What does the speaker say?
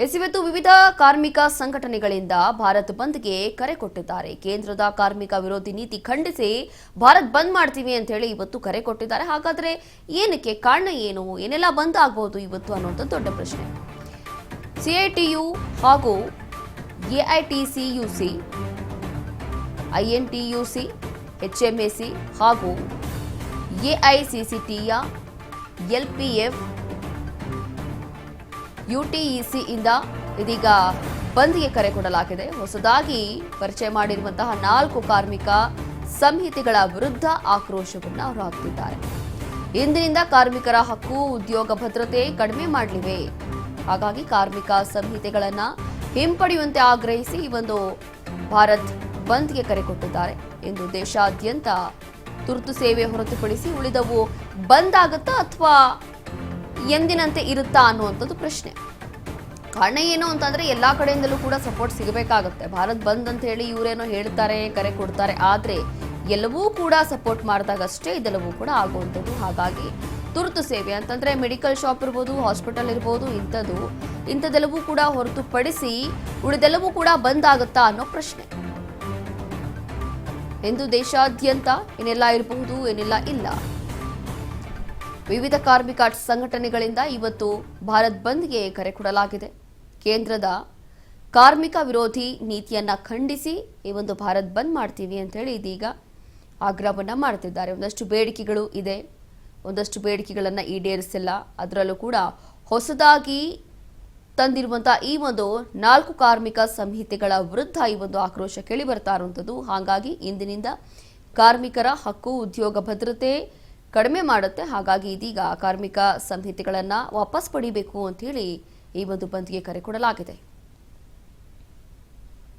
ಇವತ್ತು ವಿವಿಧ ಕಾರ್ಮಿಕ ಸಂಘಟನೆಗಳಿಂದ ಭಾರತ್ ಬಂದ್ಗೆ ಕರೆ ಕೊಟ್ಟಿದ್ದಾರೆ. ಕೇಂದ್ರದ ಕಾರ್ಮಿಕ ವಿರೋಧಿ ನೀತಿ ಖಂಡಿಸಿ ಭಾರತ್ ಬಂದ್ ಮಾಡ್ತೀವಿ ಅಂತ ಹೇಳಿ ಇವತ್ತು ಕರೆ ಕೊಟ್ಟಿದ್ದಾರೆ. ಹಾಗಾದ್ರೆ ಏನಕ್ಕೆ, ಕಾರಣ ಏನು, ಏನೆಲ್ಲ ಬಂದ್ ಆಗಬಹುದು ಇವತ್ತು ಅನ್ನೋದು ದೊಡ್ಡ ಪ್ರಶ್ನೆ. ಸಿಐಟಿಯು ಹಾಗೂ ಎಐಟಿಸಿಯುಸಿ, ಐಎನ್ಟಿಯುಸಿ, ಎಚ್ಎಂಎಸಿ ಹಾಗೂ ಎಐಸಿಸಿಟಿಯ, ಎಲ್ಪಿಎಫ್, ಯುಟಿಇಸಿ ಇಂದ ಇದೀಗ ಬಂದ್ಗೆ ಕರೆ ಕೊಡಲಾಗಿದೆ. ಹೊಸದಾಗಿ ಪರಿಚಯ ಮಾಡಿರುವಂತಹ 4 ಕಾರ್ಮಿಕ ಸಂಹಿತೆಗಳ ವಿರುದ್ಧ ಆಕ್ರೋಶವನ್ನು ಹೊರಹಾಕ್ತಿದ್ದಾರೆ. ಇಂದಿನಿಂದ ಕಾರ್ಮಿಕರ ಹಕ್ಕು, ಉದ್ಯೋಗ ಭದ್ರತೆ ಕಡಿಮೆ ಮಾಡಲಿವೆ. ಹಾಗಾಗಿ ಕಾರ್ಮಿಕ ಸಂಹಿತೆಗಳನ್ನ ಹಿಂಪಡೆಯುವಂತೆ ಆಗ್ರಹಿಸಿ ಈ ಒಂದು ಭಾರತ್ ಬಂದ್ಗೆ ಕರೆ ಕೊಟ್ಟಿದ್ದಾರೆ. ಇಂದು ದೇಶಾದ್ಯಂತ ತುರ್ತು ಸೇವೆ ಹೊರತುಪಡಿಸಿ ಉಳಿದವು ಬಂದ್ ಆಗುತ್ತಾ ಅಥವಾ ಎಂದಿನಂತೆ ಇರುತ್ತಾ ಅನ್ನುವಂಥದ್ದು ಪ್ರಶ್ನೆ. ಕಾರಣ ಏನು ಅಂತಂದ್ರೆ ಎಲ್ಲಾ ಕಡೆಯಿಂದಲೂ ಕೂಡ ಸಪೋರ್ಟ್ ಸಿಗಬೇಕಾಗುತ್ತೆ. ಭಾರತ್ ಬಂದ್ ಅಂತ ಹೇಳಿ ಇವರೇನೋ ಹೇಳ್ತಾರೆ, ಕರೆ ಕೊಡ್ತಾರೆ, ಆದ್ರೆ ಎಲ್ಲವೂ ಕೂಡ ಸಪೋರ್ಟ್ ಮಾಡಿದಾಗಷ್ಟೇ ಇದೆಲ್ಲವೂ ಕೂಡ ಆಗುವಂಥದ್ದು. ಹಾಗಾಗಿ ತುರ್ತು ಸೇವೆ ಅಂತಂದ್ರೆ ಮೆಡಿಕಲ್ ಶಾಪ್ ಇರ್ಬೋದು, ಹಾಸ್ಪಿಟಲ್ ಇರ್ಬೋದು, ಇಂಥದ್ದೆಲ್ಲವೂ ಕೂಡ ಹೊರತುಪಡಿಸಿ ಉಳಿದೆಲ್ಲವೂ ಕೂಡ ಬಂದ್ ಆಗುತ್ತಾ ಅನ್ನೋ ಪ್ರಶ್ನೆ. ಇಂದು ದೇಶಾದ್ಯಂತ ಏನೆಲ್ಲ ಇರಬಹುದು, ಏನೆಲ್ಲ ಇಲ್ಲ. ವಿವಿಧ ಕಾರ್ಮಿಕ ಸಂಘಟನೆಗಳಿಂದ ಇವತ್ತು ಭಾರತ್ ಬಂದ್ಗೆ ಕರೆ ಕೊಡಲಾಗಿದೆ. ಕೇಂದ್ರದ ಕಾರ್ಮಿಕ ವಿರೋಧಿ ನೀತಿಯನ್ನ ಖಂಡಿಸಿ ಈ ಒಂದು ಭಾರತ್ ಬಂದ್ ಮಾಡ್ತೀವಿ ಅಂತ ಹೇಳಿ ಇದೀಗ ಆಗ್ರಹವನ್ನ ಮಾಡ್ತಿದ್ದಾರೆ. ಒಂದಷ್ಟು ಬೇಡಿಕೆಗಳು ಇದೆ, ಒಂದಷ್ಟು ಬೇಡಿಕೆಗಳನ್ನ ಈಡೇರಿಸಿಲ್ಲ. ಅದರಲ್ಲೂ ಕೂಡ ಹೊಸದಾಗಿ ತಂದಿರುವಂತಹ ಈ ಒಂದು 4 ಕಾರ್ಮಿಕ ಸಂಹಿತೆಗಳ ವಿರುದ್ಧ ಈ ಒಂದು ಆಕ್ರೋಶ ಕೇಳಿ ಬರ್ತಾ ಇರುವಂಥದ್ದು. ಹಾಗಾಗಿ ಇಂದಿನಿಂದ ಕಾರ್ಮಿಕರ ಹಕ್ಕು, ಉದ್ಯೋಗ ಭದ್ರತೆ ಕಡಿಮೆ ಮಾಡುತ್ತೆ. ಹಾಗಾಗಿ ಇದೀಗ ಕಾರ್ಮಿಕ ಸಂಹಿತೆಗಳನ್ನ ವಾಪಸ್ ಪಡಿಬೇಕು ಅಂತ ಹೇಳಿ ಈ ಒಂದು ಬಂದ್ಗೆ ಕರೆ ಕೊಡಲಾಗಿದೆ.